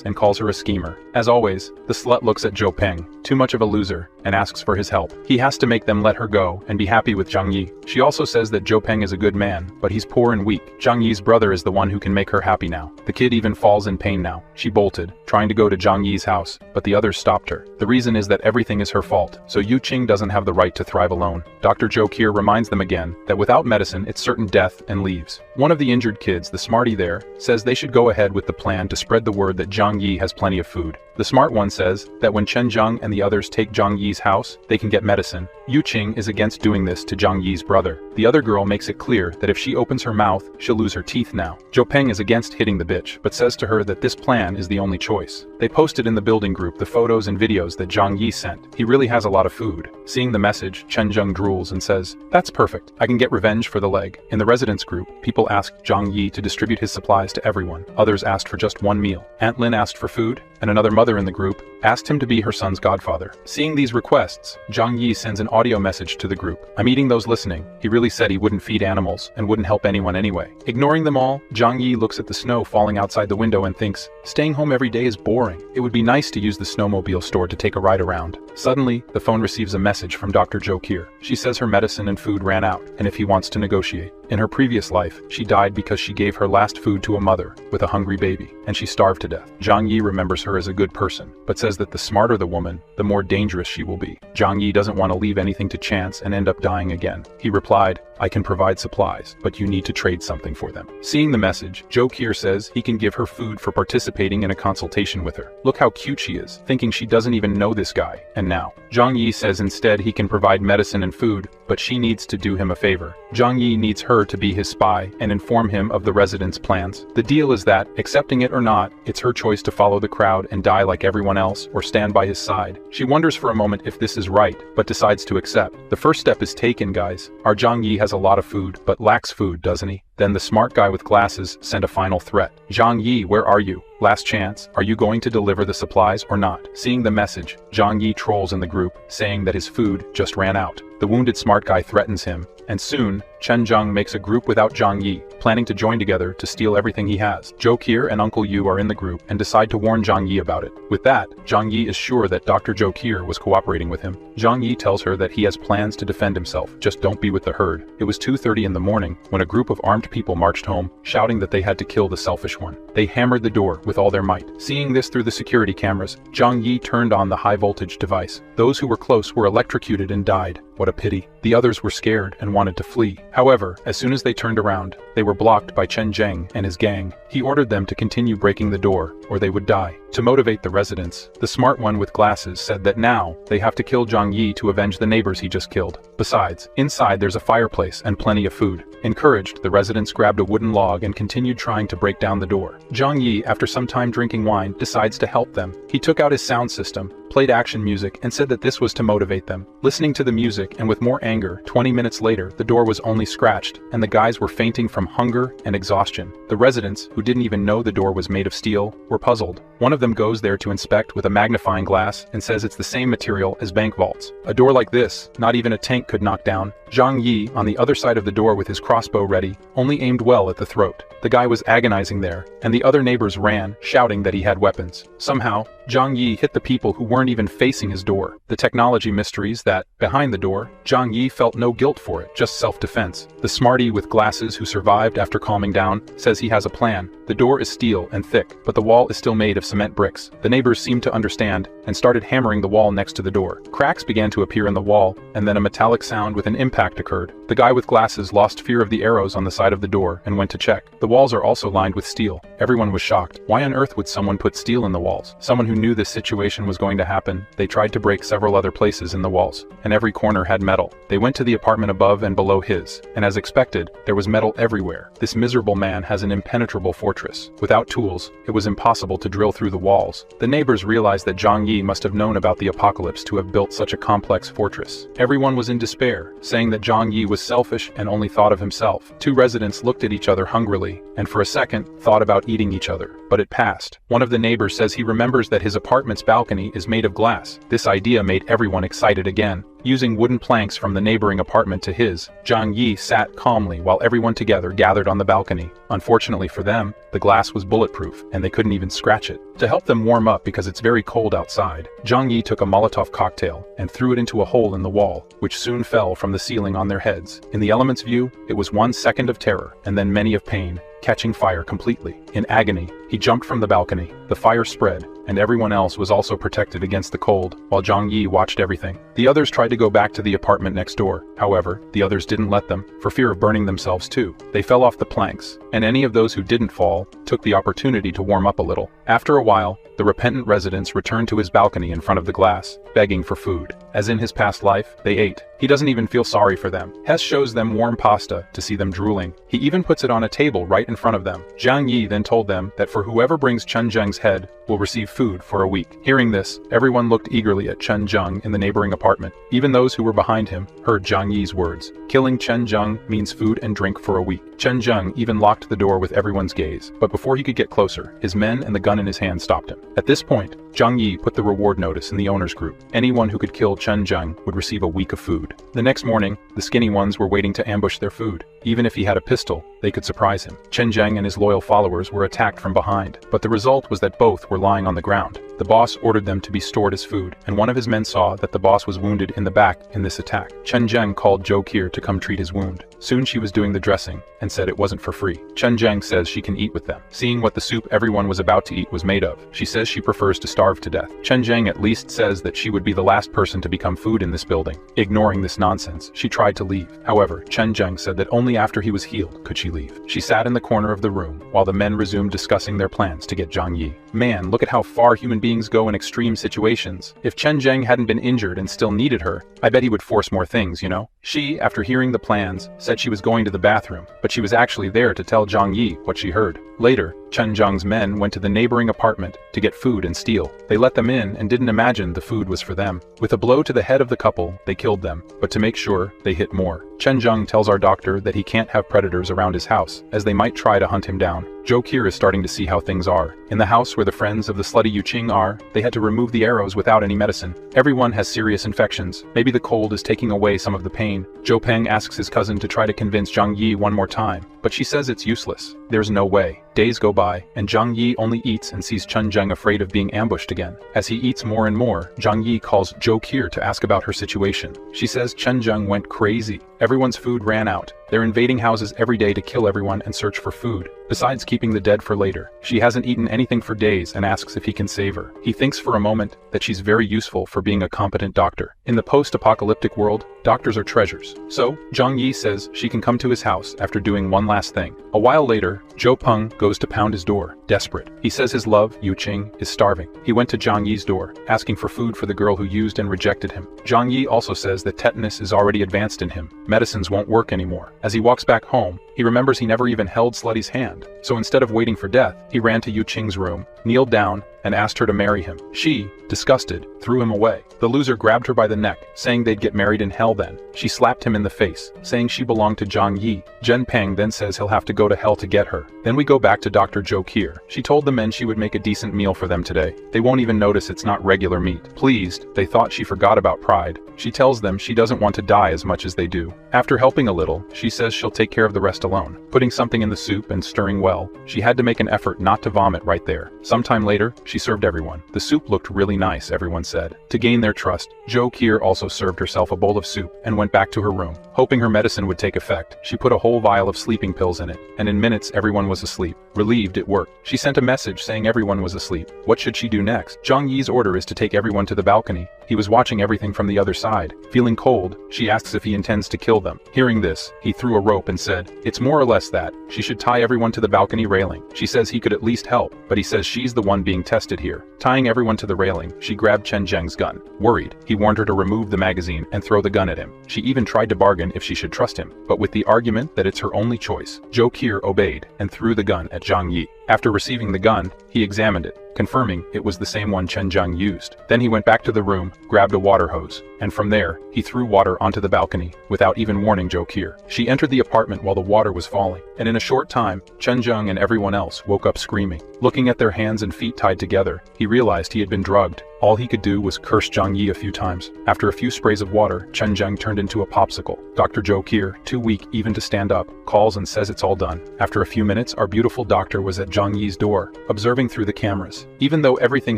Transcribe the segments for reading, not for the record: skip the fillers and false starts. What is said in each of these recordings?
and calls her a schemer. As always, the slut looks at Zhou Peng, too much of a loser, and asks for his help. He has to make them let her go and be happy with Zhang Yi. She also says that Zhou Peng is a good man, but he's poor and weak. Zhang Yi's brother is the one who can make her happy now. The kid even falls in pain now. She bolted, trying to go to Zhang Yi's house, but the others stopped her. The reason is that everything is her fault, so Yu Qing doesn't have the right to thrive alone. Dr. Zhou Kier reminds them again that without medicine it's certain death, and leaves. One of the injured kids, the smarty there, says they should go ahead with the plan to spread the word that Zhang Yi has plenty of food. The smart one says that when Chen Zheng and the others take Zhang Yi's house, they can get medicine. Yu Qing is against doing this to Zhang Yi's brother. The other girl makes it clear that if she opens her mouth, she'll lose her teeth now. Zhou Peng is against hitting the bitch, but says to her that this plan is the only choice. They posted in the building group the photos and videos that Zhang Yi sent. He really has a lot of food. Seeing the message, Chen Zheng drools and says, "That's perfect. I can get revenge for the leg." In the residence group, people asked Zhang Yi to distribute his supplies to everyone. Others asked for just one meal. Aunt Lin asked for food, and another mother in the group asked him to be her son's godfather. Seeing these requests, Zhang Yi sends an audio message to the group. "I'm eating those listening. He really said he wouldn't feed animals and wouldn't help anyone anyway." Ignoring them all, Zhang Yi looks at the snow falling outside the window and thinks, staying home every day is boring. It would be nice to use the snowmobile store to take a ride around. Suddenly, the phone receives a message from Dr. Zhou Kier. She says her medicine and food ran out, and if he wants to negotiate. In her previous life, she died because she gave her last food to a mother with a hungry baby, and she starved to death. Zhang Yi remembers her as a good person, but says that the smarter the woman, the more dangerous she will be. Zhang Yi doesn't want to leave anything to chance and end up dying again. He replied, "I can provide supplies, but you need to trade something for them." Seeing the message, Zhou Kier says he can give her food for participating in a consultation with her. Look how cute she is, thinking she doesn't even know this guy. And now, Zhang Yi says instead he can provide medicine and food, but she needs to do him a favor. Zhang Yi needs her to be his spy and inform him of the residents' plans. The deal is that, accepting it or not, it's her choice to follow the crowd and die like everyone else or stand by his side. She wonders for a moment if this is right, but decides to accept. The first step is taken, guys. Our Zhang Yi has a lot of food, but lacks food, doesn't he? Then the smart guy with glasses sent a final threat. "Zhang Yi, where are you? Last chance, are you going to deliver the supplies or not?" Seeing the message, Zhang Yi trolls in the group, saying that his food just ran out. The wounded smart guy threatens him, and soon, Chen Zheng makes a group without Zhang Yi, planning to join together to steal everything he has. Zhou Kier and Uncle Yu are in the group and decide to warn Zhang Yi about it. With that, Zhang Yi is sure that Dr. Zhou Kier was cooperating with him. Zhang Yi tells her that he has plans to defend himself, just don't be with the herd. It was 2:30 in the morning when a group of armed people marched home, shouting that they had to kill the selfish one. They hammered the door with all their might. Seeing this through the security cameras, Zhang Yi turned on the high-voltage device. Those who were close were electrocuted and died. What a pity. The others were scared and wanted to flee. However, as soon as they turned around, they were blocked by Chen Zheng and his gang. He ordered them to continue breaking the door, or they would die. To motivate the residents, the smart one with glasses said that now, they have to kill Zhang Yi to avenge the neighbors he just killed. Besides, inside there's a fireplace and plenty of food. Encouraged, the residents grabbed a wooden log and continued trying to break down the door. Zhang Yi, after some time drinking wine, decides to help them. He took out his sound system, played action music, and said that this was to motivate them. Listening to the music, and with more anger, 20 minutes later, the door was only scratched, and the guys were fainting from hunger and exhaustion. The residents, who didn't even know the door was made of steel, were puzzled. One of them goes there to inspect with a magnifying glass and says it's the same material as bank vaults. A door like this, not even a tank could knock down. Zhang Yi, on the other side of the door with his crossbow ready, only aimed well at the throat. The guy was agonizing there, and the other neighbors ran, shouting that he had weapons. Somehow, Zhang Yi hit the people who weren't even facing his door. The technology mysteries that, behind the door, Zhang Yi felt no guilt for it, just self-defense. The smarty with glasses who survived after calming down says he has a plan. The door is steel and thick, but the wall is still made of cement bricks. The neighbors seemed to understand and started hammering the wall next to the door. Cracks began to appear in the wall, and then a metallic sound with an impact occurred. The guy with glasses lost fear of the arrows on the side of the door and went to check. The walls are also lined with steel. Everyone was shocked. Why on earth would someone put steel in the walls? Someone who knew this situation was going to happen. They tried to break several other places in the walls, and every corner had metal. They went to the apartment above and below his, and as expected, there was metal everywhere. This miserable man has an impenetrable fortress. Without tools, it was impossible to drill through the walls. The neighbors realized that Zhang Yi must have known about the apocalypse to have built such a complex fortress. Everyone was in despair, saying that Zhang Yi was selfish and only thought of himself. Two residents looked at each other hungrily, and for a second, thought about eating each other. But it passed. One of the neighbors says he remembers that his apartment's balcony is made of glass. This idea made everyone excited again. Using wooden planks from the neighboring apartment to his, Zhang Yi sat calmly while everyone together gathered on the balcony. Unfortunately for them, the glass was bulletproof, and they couldn't even scratch it. To help them warm up because it's very cold outside, Zhang Yi took a Molotov cocktail and threw it into a hole in the wall, which soon fell from the ceiling on their heads. In the element's view, it was 1 second of terror, and then many of pain, catching fire completely. In agony, he jumped from the balcony. The fire spread, and everyone else was also protected against the cold, while Zhang Yi watched everything. The others tried to go back to the apartment next door. However, the others didn't let them, for fear of burning themselves too. They fell off the planks, and any of those who didn't fall took the opportunity to warm up a little. After a while, the repentant residents returned to his balcony in front of the glass, begging for food. As in his past life, they ate. He doesn't even feel sorry for them. Hess shows them warm pasta to see them drooling. He even puts it on a table right in front of them. Zhang Yi then told them that for whoever brings Chen Zheng's head will receive food for a week. Hearing this, everyone looked eagerly at Chen Zheng in the neighboring apartment. Even those who were behind him heard Zhang Yi's words. Killing Chen Zheng means food and drink for a week. Chen Zheng even locked the door with everyone's gaze, but before he could get closer, his men and the gun in his hand stopped him. At this point, Zhang Yi put the reward notice in the owner's group. Anyone who could kill Chen Zheng would receive a week of food. The next morning, the skinny ones were waiting to ambush their food. Even if he had a pistol, they could surprise him. Chen Zheng and his loyal followers were attacked from behind, but the result was that both were lying on the ground. The boss ordered them to be stored as food, and one of his men saw that the boss was wounded in the back in this attack. Chen Zheng called Zhou Qi to come treat his wound. Soon she was doing the dressing, and said it wasn't for free. Chen Zheng says she can eat with them. Seeing what the soup everyone was about to eat was made of, she says she prefers to starve to death. Chen Zheng at least says that she would be the last person to become food in this building. Ignoring this nonsense, she tried to leave. However, Chen Zheng said that only after he was healed could she leave. She sat in the corner of the room, while the men resumed discussing their plans to get Zhang Yi. Man, look at how far human beings go in extreme situations. If Chen Zheng hadn't been injured and still needed her, I bet he would force more things, you know? She, after hearing the plans, said she was going to the bathroom, but she was actually there to tell Zhang Yi what she heard. Later, Chen Zheng's men went to the neighboring apartment to get food and steal. They let them in and didn't imagine the food was for them. With a blow to the head of the couple, they killed them, but to make sure, they hit more. Chen Zheng tells our doctor that he can't have predators around his house, as they might try to hunt him down. Zhou Qi is starting to see how things are. In the house where the friends of the slutty Yu Qing are, they had to remove the arrows without any medicine. Everyone has serious infections. Maybe the cold is taking away some of the pain. Zhou Peng asks his cousin to try to convince Zhang Yi one more time, but she says it's useless. There's no way. Days go by, and Zhang Yi only eats and sees Chen Zheng afraid of being ambushed again. As he eats more and more, Zhang Yi calls Zhou Qi to ask about her situation. She says Chen Zheng went crazy. Everyone's food ran out. They're invading houses every day to kill everyone and search for food, besides keeping the dead for later. She hasn't eaten anything for days and asks if he can save her. He thinks for a moment that she's very useful for being a competent doctor. In the post-apocalyptic world, doctors are treasures. So, Zhang Yi says she can come to his house after doing one last thing. A while later, Zhou Peng goes to pound his door, desperate. He says his love, Yu Qing, is starving. He went to Zhang Yi's door, asking for food for the girl who used and rejected him. Zhang Yi also says that tetanus is already advanced in him. Medicines won't work anymore. As he walks back home, he remembers he never even held Slutty's hand. So instead of waiting for death, he ran to Yu Qing's room, kneeled down, and asked her to marry him. She, disgusted, threw him away. The loser grabbed her by the neck, saying they'd get married in hell then. She slapped him in the face, saying she belonged to Zhang Yi. Zhen Peng then says he'll have to go to hell to get her. Then we go back to Dr. Zhou Qi. She told the men she would make a decent meal for them today. They won't even notice it's not regular meat. Pleased, they thought she forgot about pride. She tells them she doesn't want to die as much as they do. After helping a little, she says she'll take care of the rest alone. Putting something in the soup and stirring well, she had to make an effort not to vomit right there. Sometime later, she served everyone. The soup looked really nice, everyone said. To gain their trust, Zhou Qi also served herself a bowl of soup and went back to her room. Hoping her medicine would take effect, she put a whole vial of sleeping pills in it, and in minutes everyone was asleep. Relieved it worked. She sent a message saying everyone was asleep. What should she do next? Zhang Yi's order is to take everyone to the balcony. He was watching everything from the other side. Feeling cold, she asks if he intends to kill them. Hearing this, he threw a rope and said, it's more or less that. She should tie everyone to the balcony railing. She says he could at least help, but he says she's the one being tested here. Tying everyone to the railing, she grabbed Chen Zheng's gun. Worried, he warned her to remove the magazine and throw the gun at him. She even tried to bargain if she should trust him, but with the argument that it's her only choice. Zhou Qi obeyed and threw the gun at Zhang Yi. After receiving the gun, he examined it, confirming it was the same one Chen Zheng used. Then he went back to the room, grabbed a water hose, and from there, he threw water onto the balcony, without even warning Zhou Qi. She entered the apartment while the water was falling, and in a short time, Chen Zheng and everyone else woke up screaming. Looking at their hands and feet tied together, he realized he had been drugged. All he could do was curse Zhang Yi a few times. After a few sprays of water, Chen Zheng turned into a popsicle. Dr. Zhou Kier, too weak even to stand up, calls and says it's all done. After a few minutes, our beautiful doctor was at Zhang Yi's door, observing through the cameras. Even though everything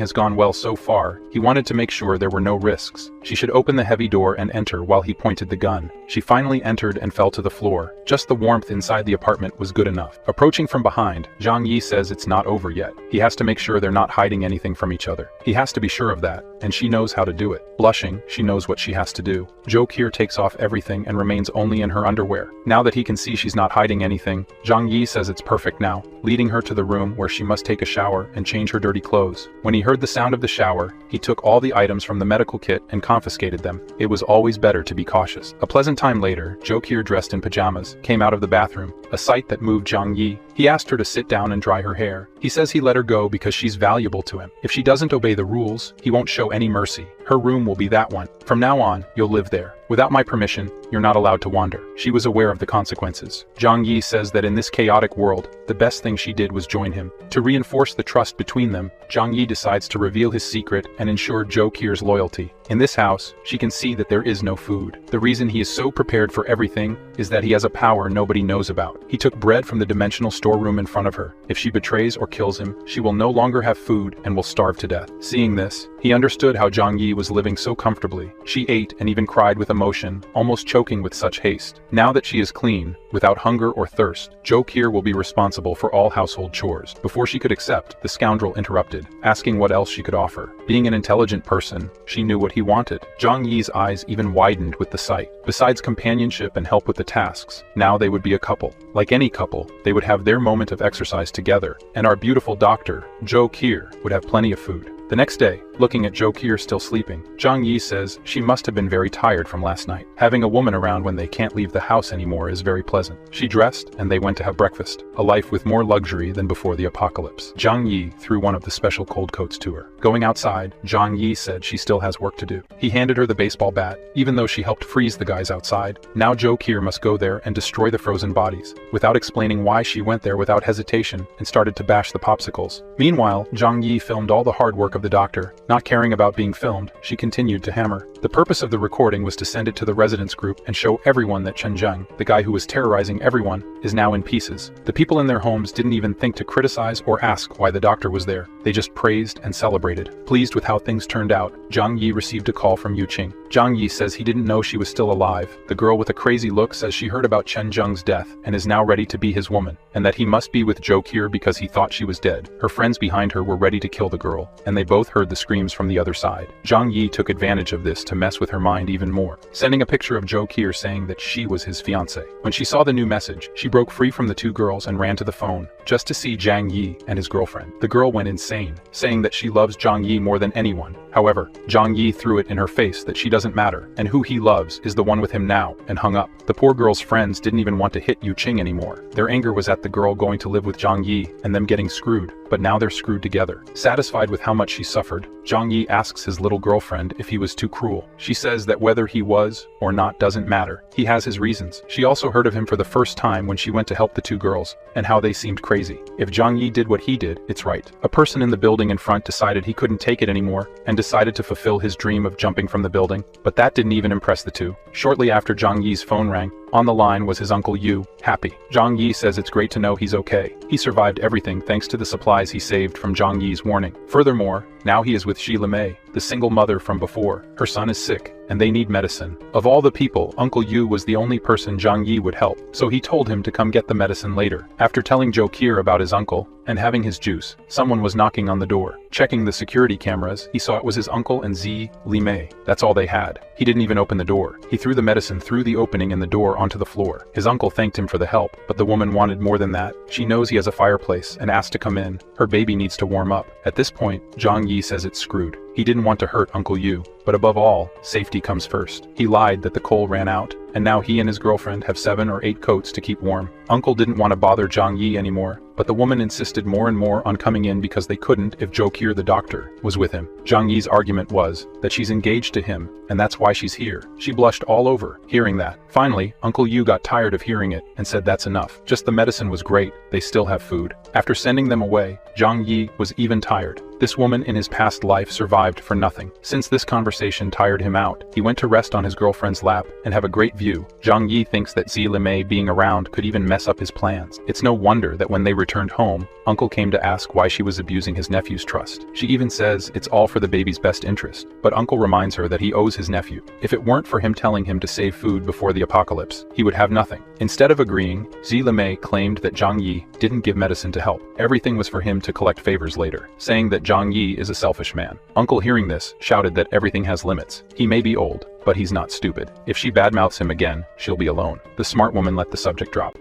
has gone well so far, he wanted to make sure there were no risks. She should open the heavy door and enter while he pointed the gun. She finally entered and fell to the floor. Just the warmth inside the apartment was good enough. Approaching from behind, Zhang Yi says it's not over yet. He has to make sure they're not hiding anything from each other. He has to be sure of that, and she knows how to do it. Blushing, she knows what she has to do. Zhou Kier takes off everything and remains only in her underwear. Now that he can see she's not hiding anything, Zhang Yi says it's perfect now, leading her to the room where she must take a shower and change her dirty clothes. When he heard the sound of the shower, he took all the items from the medical kit and confiscated them. It was always better to be cautious. A pleasant time later, Zhou Kier, dressed in pajamas, came out of the bathroom, a sight that moved Zhang Yi. He asked her to sit down and dry her hair. He says he let her go because she's valuable to him. If she doesn't obey the rules, he won't show any mercy. Her room will be that one. From now on, you'll live there. Without my permission, you're not allowed to wander. She was aware of the consequences. Zhang Yi says that in this chaotic world, the best thing she did was join him. To reinforce the trust between them, Zhang Yi decides to reveal his secret and ensure Zhou Kier's loyalty. In this house, she can see that there is no food. The reason he is so prepared for everything is that he has a power nobody knows about. He took bread from the dimensional storeroom in front of her. If she betrays or kills him, she will no longer have food and will starve to death. Seeing this, he understood how Zhang Yi was living so comfortably. She ate and even cried with emotion, almost choking with such haste. Now that she is clean, without hunger or thirst, Zhou Kier will be responsible for all household chores. Before she could accept, the scoundrel interrupted, asking what else she could offer. Being an intelligent person, she knew what he wanted. Zhang Yi's eyes even widened with the sight. Besides companionship and help with the tasks, now they would be a couple. Like any couple, they would have their moment of exercise together, and our beautiful doctor, Zhou Kier, would have plenty of food. The next day, looking at Zhou Kier still sleeping, Zhang Yi says she must have been very tired from last night. Having a woman around when they can't leave the house anymore is very pleasant. She dressed, and they went to have breakfast, a life with more luxury than before the apocalypse. Zhang Yi threw one of the special cold coats to her. Going outside, Zhang Yi said she still has work to do. He handed her the baseball bat, even though she helped freeze the guys outside. Now Zhou Kier must go there and destroy the frozen bodies. Without explaining why, she went there without hesitation and started to bash the popsicles. Meanwhile, Zhang Yi filmed all the hard work of the doctor. Not caring about being filmed, she continued to hammer. The purpose of the recording was to send it to the residents group and show everyone that Chen Zheng, the guy who was terrorizing everyone, is now in pieces. The people in their homes didn't even think to criticize or ask why the doctor was there. They just praised and celebrated. Pleased with how things turned out, Zhang Yi received a call from Yu Qing. Zhang Yi says he didn't know she was still alive. The girl with a crazy look says she heard about Chen Zheng's death and is now ready to be his woman, and that he must be with Zhou Kier because he thought she was dead. Her friends behind her were ready to kill the girl, and they both heard the screams from the other side. Zhang Yi took advantage of this to mess with her mind even more, sending a picture of Zhou Kier saying that she was his fiancée. When she saw the new message, she broke free from the two girls and ran to the phone, just to see Zhang Yi and his girlfriend. The girl went insane, saying that she loves Zhang Yi more than anyone. However, Zhang Yi threw it in her face that she doesn't matter, and who he loves is the one with him now, and hung up. The poor girl's friends didn't even want to hit Yu Qing anymore. Their anger was at the girl going to live with Zhang Yi and them getting screwed, but now they're screwed together. Satisfied with how much she suffered, Zhang Yi asks his little girlfriend if he was too cruel. She says that whether he was or not doesn't matter. He has his reasons. She also heard of him for the first time when she went to help the two girls, and how they seemed crazy. If Zhang Yi did what he did, it's right. A person in the building in front decided he couldn't take it anymore, and decided to fulfill his dream of jumping from the building, but that didn't even impress the two. Shortly after Zhang Yi's phone rang, on the line was his uncle Yu, happy. Zhang Yi says it's great to know he's okay. He survived everything thanks to the supplies he saved from Zhang Yi's warning. Furthermore, now he is with Shi Limei, the single mother from before. Her son is sick, and they need medicine. Of all the people, Uncle Yu was the only person Zhang Yi would help, so he told him to come get the medicine later. After telling Zhou Kier about his uncle, and having his juice, someone was knocking on the door. Checking the security cameras, he saw it was his uncle and Zhi Limei. That's all they had. He didn't even open the door. He threw the medicine through the opening in the door onto the floor. His uncle thanked him for the help, but the woman wanted more than that. She knows he has a fireplace and asked to come in. Her baby needs to warm up. At this point, Zhang Yi says it's screwed. He didn't want to hurt Uncle Yu, but above all, safety comes first. He lied that the coal ran out, and now he and his girlfriend have 7 or 8 coats to keep warm. Uncle didn't want to bother Zhang Yi anymore, but the woman insisted more and more on coming in because they couldn't if Zhokir the doctor was with him. Zhang Yi's argument was that she's engaged to him, and that's why she's here. She blushed all over, hearing that. Finally, Uncle Yu got tired of hearing it and said that's enough. Just the medicine was great, they still have food. After sending them away, Zhang Yi was even tired. This woman in his past life survived for nothing. Since this conversation tired him out, he went to rest on his girlfriend's lap and have a great view. Zhang Yi thinks that Zi Limei being around could even mess up his plans. It's no wonder that when they returned home, Uncle came to ask why she was abusing his nephew's trust. She even says it's all for the baby's best interest, but Uncle reminds her that he owes his nephew. If it weren't for him telling him to save food before the apocalypse, he would have nothing. Instead of agreeing, Zi Limei claimed that Zhang Yi didn't give medicine to help. Everything was for him to collect favors later, saying that Zhang Yi is a selfish man. Uncle, hearing this, shouted that everything has limits. He may be old, but he's not stupid. If she badmouths him again, she'll be alone. The smart woman let the subject drop.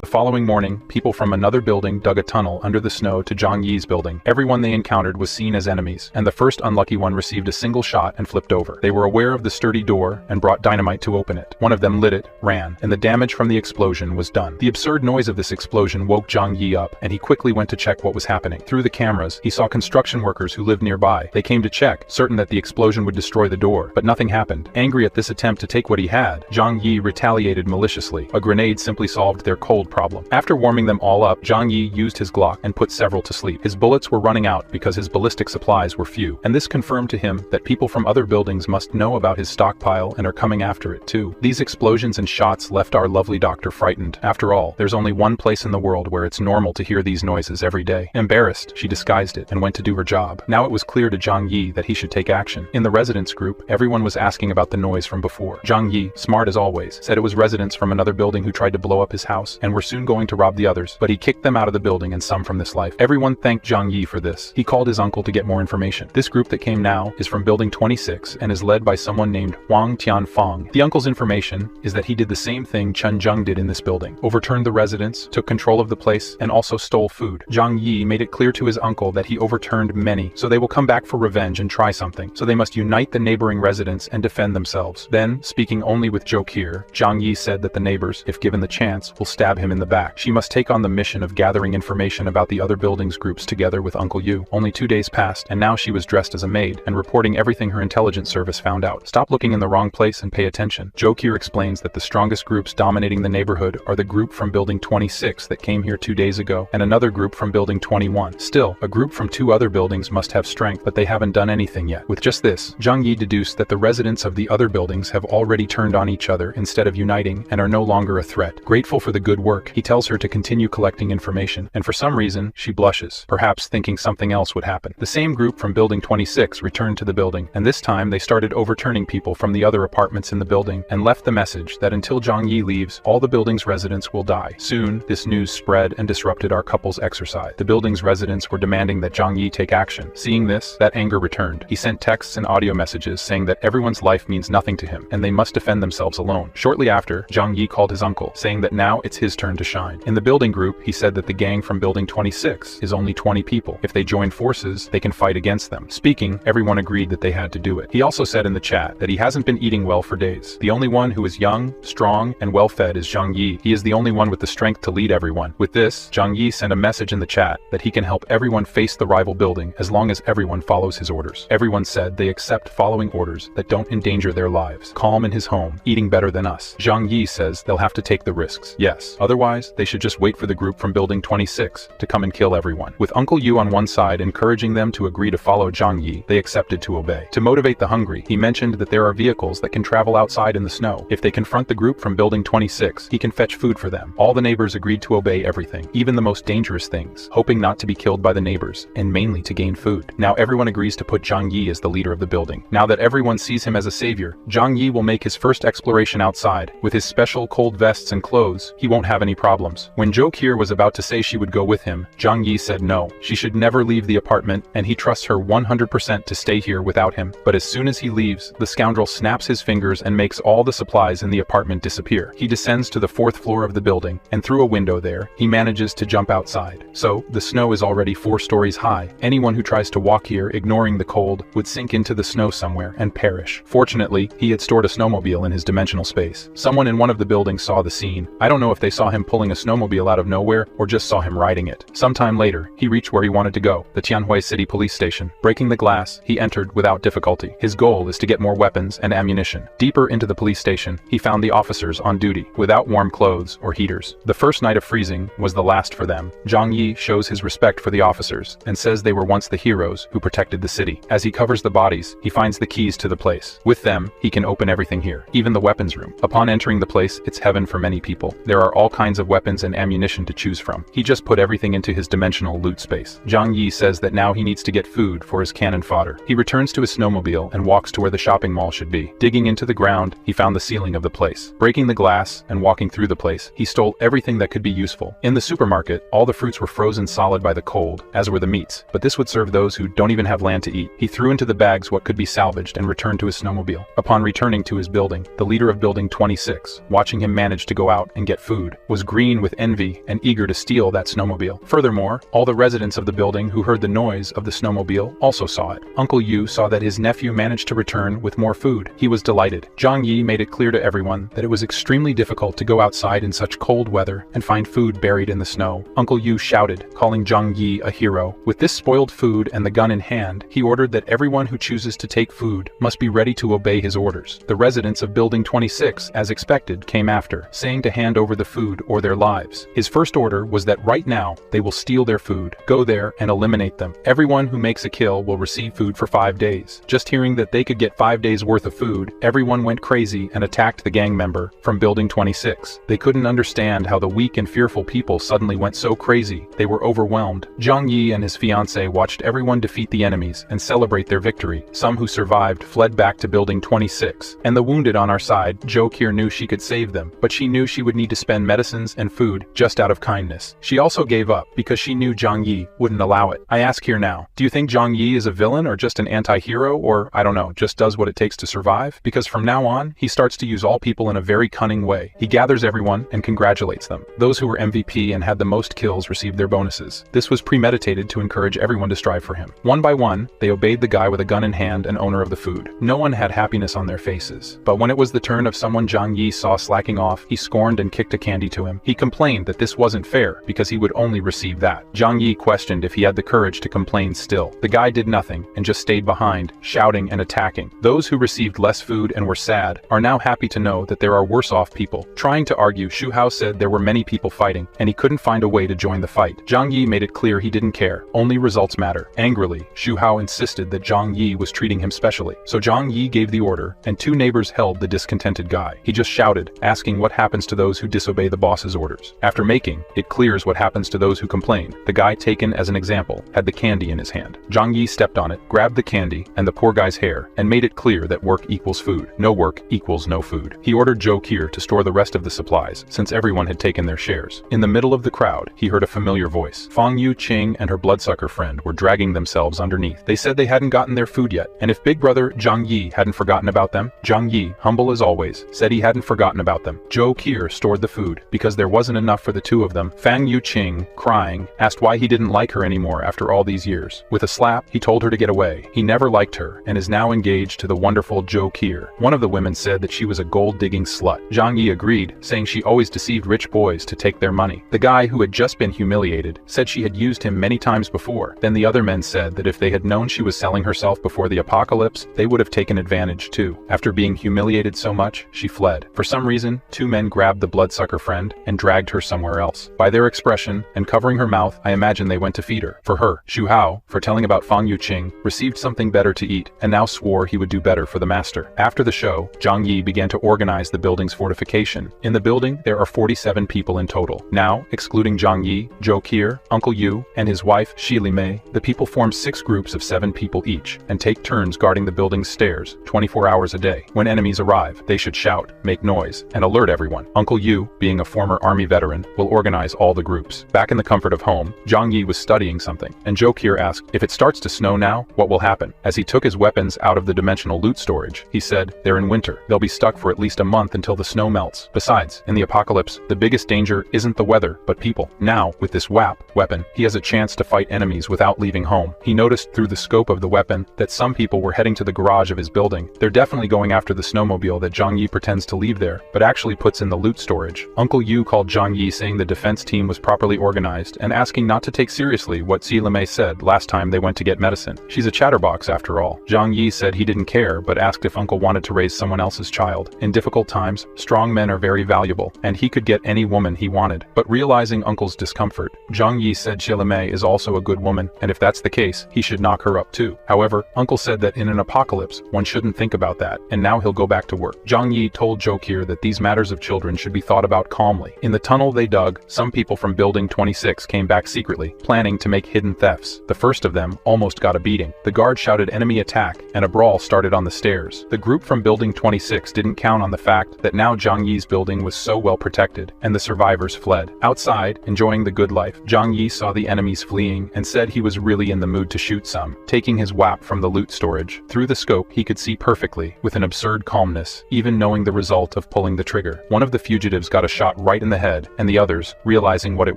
The following morning, people from another building dug a tunnel under the snow to Zhang Yi's building. Everyone they encountered was seen as enemies, and the first unlucky one received a single shot and flipped over. They were aware of the sturdy door and brought dynamite to open it. One of them lit it, ran, and the damage from the explosion was done. The absurd noise of this explosion woke Zhang Yi up, and he quickly went to check what was happening. Through the cameras, he saw construction workers who lived nearby. They came to check, certain that the explosion would destroy the door, but nothing happened. Angry at this attempt to take what he had, Zhang Yi retaliated maliciously. A grenade simply solved their cold problem. After warming them all up, Zhang Yi used his Glock and put several to sleep. His bullets were running out because his ballistic supplies were few, and this confirmed to him that people from other buildings must know about his stockpile and are coming after it too. These explosions and shots left our lovely doctor frightened. After all, there's only one place in the world where it's normal to hear these noises every day. Embarrassed, she disguised it and went to do her job. Now it was clear to Zhang Yi that he should take action. In the residents group, everyone was asking about the noise from before. Zhang Yi, smart as always, said it was residents from another building who tried to blow up his house and were soon going to rob the others, but he kicked them out of the building and some from this life. Everyone thanked Zhang Yi for this. He called his uncle to get more information. This group that came now is from building 26 and is led by someone named Wang Tianfang. The uncle's information is that he did the same thing Chen Zheng did in this building, overturned the residents, took control of the place, and also stole food. Zhang Yi made it clear to his uncle that he overturned many, so they will come back for revenge and try something, so they must unite the neighboring residents and defend themselves. Then, speaking only with Zhokir, Zhang Yi said that the neighbors, if given the chance, will stab him in the back. She must take on the mission of gathering information about the other buildings groups together with Uncle Yu. Only 2 days passed, and now she was dressed as a maid and reporting everything her intelligence service found out. Stop looking in the wrong place and pay attention. Zhokir explains that the strongest groups dominating the neighborhood are the group from building 26 that came here 2 days ago, and another group from building 21. Still, a group from 2 other buildings must have strength, but they haven't done anything yet. With just this, Zhang Yi deduced that the residents of the other buildings have already turned on each other instead of uniting and are no longer a threat. Grateful for the good work, he tells her to continue collecting information, and for some reason, she blushes, perhaps thinking something else would happen. The same group from building 26 returned to the building, and this time they started overturning people from the other apartments in the building and left the message that until Zhang Yi leaves, all the building's residents will die. Soon, this news spread and disrupted our couple's exercise. The building's residents were demanding that Zhang Yi take action. Seeing this, that anger returned. He sent texts and audio messages saying that everyone's life means nothing to him, and they must defend themselves alone. Shortly after, Zhang Yi called his uncle, saying that now it's his turn to shine. In the building group, he said that the gang from building 26 is only 20 people. If they join forces, they can fight against them. Speaking, everyone agreed that they had to do it. He also said in the chat that he hasn't been eating well for days. The only one who is young, strong, and well-fed is Zhang Yi. He is the only one with the strength to lead everyone. With this, Zhang Yi sent a message in the chat that he can help everyone face the rival building as long as everyone follows his orders. Everyone said they accept following orders that don't endanger their lives. Calm in his home, eating better than us. Zhang Yi says they'll have to take the risks. Yes, otherwise, they should just wait for the group from building 26 to come and kill everyone. With Uncle Yu on one side encouraging them to agree to follow Zhang Yi, they accepted to obey. To motivate the hungry, he mentioned that there are vehicles that can travel outside in the snow. If they confront the group from building 26, he can fetch food for them. All the neighbors agreed to obey everything, even the most dangerous things, hoping not to be killed by the neighbors, and mainly to gain food. Now everyone agrees to put Zhang Yi as the leader of the building. Now that everyone sees him as a savior, Zhang Yi will make his first exploration outside. With his special cold vests and clothes, he won't have any problems. When Zhokir was about to say she would go with him, Zhang Yi said no. She should never leave the apartment, and he trusts her 100% to stay here without him. But as soon as he leaves, the scoundrel snaps his fingers and makes all the supplies in the apartment disappear. He descends to the 4th floor of the building, and through a window there, he manages to jump outside. So, the snow is already 4 stories high. Anyone who tries to walk here ignoring the cold would sink into the snow somewhere and perish. Fortunately, he had stored a snowmobile in his dimensional space. Someone in one of the buildings saw the scene. I don't know if they saw saw him pulling a snowmobile out of nowhere or just saw him riding it. Sometime later, he reached where he wanted to go, the Tianhui City Police Station. Breaking the glass, he entered without difficulty. His goal is to get more weapons and ammunition. Deeper into the police station, he found the officers on duty, without warm clothes or heaters. The first night of freezing was the last for them. Zhang Yi shows his respect for the officers and says they were once the heroes who protected the city. As he covers the bodies, he finds the keys to the place. With them, he can open everything here, even the weapons room. Upon entering the place, it's heaven for many people. There are all kinds of weapons and ammunition to choose from. He just put everything into his dimensional loot space. Zhang Yi says that now he needs to get food for his cannon fodder. He returns to his snowmobile and walks to where the shopping mall should be. Digging into the ground, he found the ceiling of the place. Breaking the glass and walking through the place, he stole everything that could be useful. In the supermarket, all the fruits were frozen solid by the cold, as were the meats, but this would serve those who don't even have land to eat. He threw into the bags what could be salvaged and returned to his snowmobile. Upon returning to his building, the leader of Building 26, watching him manage to go out and get food, was green with envy and eager to steal that snowmobile. Furthermore, all the residents of the building who heard the noise of the snowmobile also saw it. Uncle Yu saw that his nephew managed to return with more food. He was delighted. Zhang Yi made it clear to everyone that it was extremely difficult to go outside in such cold weather and find food buried in the snow. Uncle Yu shouted, calling Zhang Yi a hero. With this spoiled food and the gun in hand, he ordered that everyone who chooses to take food must be ready to obey his orders. The residents of Building 26, as expected, came after, saying to hand over the food or their lives. His first order was that right now, they will steal their food, go there and eliminate them. Everyone who makes a kill will receive food for 5 days. Just hearing that they could get 5 days worth of food, everyone went crazy and attacked the gang member from Building 26. They couldn't understand how the weak and fearful people suddenly went so crazy. They were overwhelmed. Zhang Yi and his fiancée watched everyone defeat the enemies and celebrate their victory. Some who survived fled back to Building 26. And the wounded on our side, Zhou Qier knew she could save them, but she knew she would need to spend medicines and food just out of kindness. She also gave up because she knew Zhang Yi wouldn't allow it. I ask here now, do you think Zhang Yi is a villain or just an anti-hero or, I don't know, just does what it takes to survive? Because from now on, he starts to use all people in a very cunning way. He gathers everyone and congratulates them. Those who were MVP and had the most kills received their bonuses. This was premeditated to encourage everyone to strive for him. One by one, they obeyed the guy with a gun in hand and owner of the food. No one had happiness on their faces. But when it was the turn of someone Zhang Yi saw slacking off, he scorned and kicked a candy to him. He complained that this wasn't fair because he would only receive that. Zhang Yi questioned if he had the courage to complain still. The guy did nothing and just stayed behind, shouting and attacking. Those who received less food and were sad are now happy to know that there are worse off people. Trying to argue, Xu Hao said there were many people fighting and he couldn't find a way to join the fight. Zhang Yi made it clear he didn't care. Only results matter. Angrily, Xu Hao insisted that Zhang Yi was treating him specially. So Zhang Yi gave the order and 2 neighbors held the discontented guy. He just shouted, asking what happens to those who disobey the boss's orders. After making it clears what happens to those who complain, the guy taken as an example had the candy in his hand. Zhang Yi stepped on it, grabbed the candy and the poor guy's hair, and made it clear that work equals food. No work equals no food. He ordered Zhou Qier to store the rest of the supplies, since everyone had taken their shares. In the middle of the crowd, he heard a familiar voice. Fang Yu Qing and her bloodsucker friend were dragging themselves underneath. They said they hadn't gotten their food yet, and if big brother Zhang Yi hadn't forgotten about them. Zhang Yi, humble as always, said he hadn't forgotten about them. Zhou Qier stored the food, because there wasn't enough for the 2 of them. Fang Yu Qing, crying, asked why he didn't like her anymore after all these years. With a slap, he told her to get away. He never liked her, and is now engaged to the wonderful Zhou Qier. One of the women said that she was a gold-digging slut. Zhang Yi agreed, saying she always deceived rich boys to take their money. The guy who had just been humiliated said she had used him many times before. Then the other men said that if they had known she was selling herself before the apocalypse, they would have taken advantage too. After being humiliated so much, she fled. For some reason, 2 men grabbed the bloodsucker friend and dragged her somewhere else. By their expression and covering her mouth, I imagine they went to feed her. For her, Xu Hao, for telling about Fang Yu Qing, received something better to eat and now swore he would do better for the master. After the show, Zhang Yi began to organize the building's fortification. In the building, there are 47 people in total. Now, excluding Zhang Yi, Zhou Qier, Uncle Yu, and his wife, Shi Limei, the people form 6 groups of 7 people each and take turns guarding the building's stairs 24 hours a day. When enemies arrive, they should shout, make noise, and alert everyone. Uncle Yu, being a former army veteran, will organize all the groups. Back in the comfort of home, Zhang Yi was studying something, and Zhou Qier asked, if it starts to snow now, what will happen? As he took his weapons out of the dimensional loot storage, he said, they're in winter. They'll be stuck for at least a month until the snow melts. Besides, in the apocalypse, the biggest danger isn't the weather, but people. Now, with this weapon, he has a chance to fight enemies without leaving home. He noticed through the scope of the weapon that some people were heading to the garage of his building. They're definitely going after the snowmobile that Zhang Yi pretends to leave there, but actually puts in the loot storage. Uncle Uncle Yu called Zhang Yi saying the defense team was properly organized and asking not to take seriously what Zhang Yi said last time they went to get medicine. She's a chatterbox after all. Zhang Yi said he didn't care but asked if Uncle wanted to raise someone else's child. In difficult times, strong men are very valuable, and he could get any woman he wanted. But realizing Uncle's discomfort, Zhang Yi said Zhang Yi is also a good woman, and if that's the case, he should knock her up too. However, Uncle said that in an apocalypse, one shouldn't think about that, and now he'll go back to work. Zhang Yi told Jokir that these matters of children should be thought about calmly. In the tunnel they dug, some people from Building 26 came back secretly, planning to make hidden thefts. The first of them almost got a beating. The guard shouted enemy attack, and a brawl started on the stairs. The group from Building 26 didn't count on the fact that now Zhang Yi's building was so well protected, and the survivors fled. Outside, enjoying the good life, Zhang Yi saw the enemies fleeing and said he was really in the mood to shoot some. Taking his WAP from the loot storage, through the scope he could see perfectly, with an absurd calmness, even knowing the result of pulling the trigger. One of the fugitives got a shot right in the head, and the others, realizing what it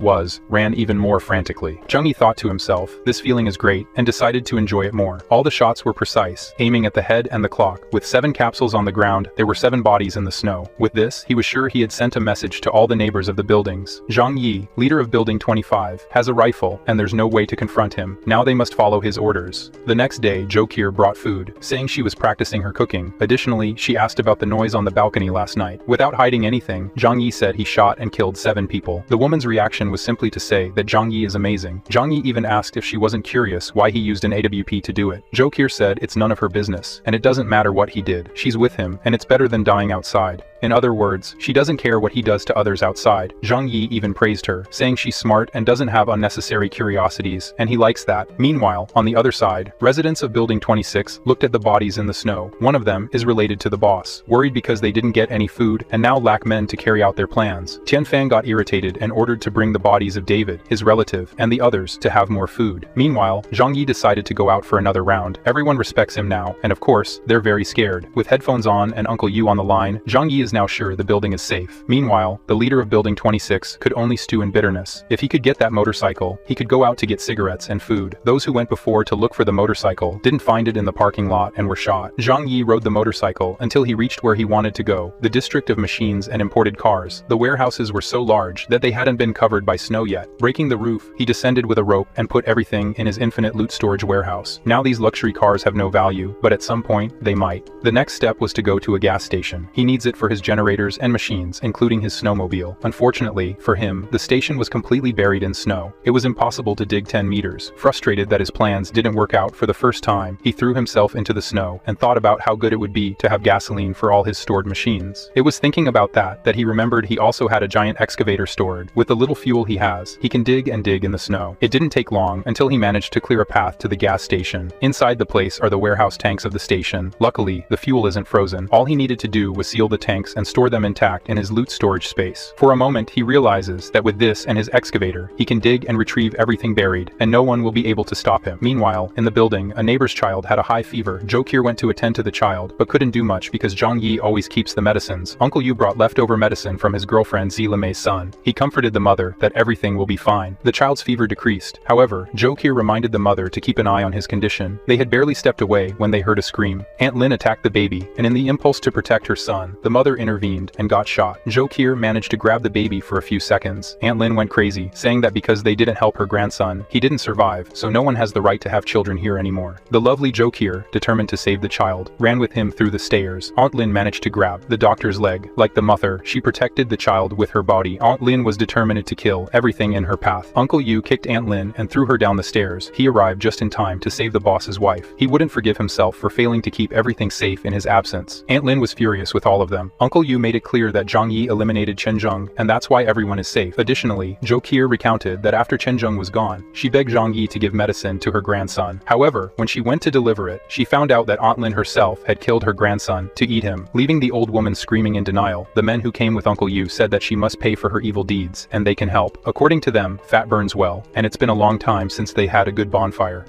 was, ran even more frantically. Zhang Yi thought to himself, this feeling is great, and decided to enjoy it more. All the shots were precise, aiming at the head and the clock. With 7 capsules on the ground, there were 7 bodies in the snow. With this, he was sure he had sent a message to all the neighbors of the buildings. Zhang Yi, leader of Building 25, has a rifle, and there's no way to confront him. Now they must follow his orders. The next day, Jokir brought food, saying she was practicing her cooking. Additionally, she asked about the noise on the balcony last night. Without hiding anything, Zhang Yi said he shot and killed 7 people. The woman's reaction was simply to say that Zhang Yi is amazing. Zhang Yi even asked if she wasn't curious why he used an AWP to do it. Jokir said it's none of her business, and it doesn't matter what he did. She's with him, and it's better than dying outside. In other words, she doesn't care what he does to others outside. Zhang Yi even praised her, saying she's smart and doesn't have unnecessary curiosities, and he likes that. Meanwhile, on the other side, residents of Building 26 looked at the bodies in the snow. One of them is related to the boss, worried because they didn't get any food and now lack men to carry out their plans. Tianfang got irritated and ordered to bring the bodies of David, his relative, and the others to have more food. Meanwhile, Zhang Yi decided to go out for another round. Everyone respects him now, and of course, they're very scared. With headphones on and Uncle Yu on the line, Zhang Yi is now sure the building is safe. Meanwhile, the leader of Building 26 could only stew in bitterness. If he could get that motorcycle, he could go out to get cigarettes and food. Those who went before to look for the motorcycle didn't find it in the parking lot and were shot. Zhang Yi rode the motorcycle until he reached where he wanted to go, the district of machines and imported cars. The warehouses were so large that they hadn't been covered by snow yet. Breaking the roof, he descended with a rope and put everything in his infinite loot storage warehouse. Now these luxury cars have no value, but at some point, they might. The next step was to go to a gas station. He needs it for his generators and machines, including his snowmobile. Unfortunately, for him, the station was completely buried in snow. It was impossible to dig 10 meters. Frustrated that his plans didn't work out for the first time, he threw himself into the snow and thought about how good it would be to have gasoline for all his stored machines. It was thinking about that he remembered he also had a giant excavator stored. With the little fuel he has, he can dig and dig in the snow. It didn't take long until he managed to clear a path to the gas station. Inside the place are the warehouse tanks of the station. Luckily, the fuel isn't frozen. All he needed to do was seal the tanks and store them intact in his loot storage space. For a moment, he realizes that with this and his excavator, he can dig and retrieve everything buried, and no one will be able to stop him. Meanwhile, in the building, a neighbor's child had a high fever. Jokir went to attend to the child, but couldn't do much because Zhang Yi always keeps the medicines. Uncle Yu brought leftover medicine from his girlfriend Zilamei's son. He comforted the mother that everything will be fine. The child's fever decreased. However, Jokir reminded the mother to keep an eye on his condition. They had barely stepped away when they heard a scream. Aunt Lin attacked the baby, and in the impulse to protect her son, the mother intervened and got shot. Jokir managed to grab the baby for a few seconds. Aunt Lin went crazy, saying that because they didn't help her grandson, he didn't survive, so no one has the right to have children here anymore. The lovely Jokir, determined to save the child, ran with him through the stairs. Aunt Lin managed to grab the doctor's leg. Like the mother, she protected the child with her body. Aunt Lin was determined to kill everything in her path. Uncle Yu kicked Aunt Lin and threw her down the stairs. He arrived just in time to save the boss's wife. He wouldn't forgive himself for failing to keep everything safe in his absence. Aunt Lin was furious with all of them. Uncle Yu made it clear that Zhang Yi eliminated Chen Zheng, and that's why everyone is safe. Additionally, Jokir recounted that after Chen Zheng was gone, she begged Zhang Yi to give medicine to her grandson. However, when she went to deliver it, she found out that Aunt Lin herself had killed her grandson to eat him, leaving the old woman screaming in denial. The men who came with Uncle Yu said that she must pay for her evil deeds, and they can help. According to them, fat burns well, and it's been a long time since they had a good bonfire.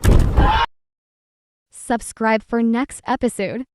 Subscribe for next episode.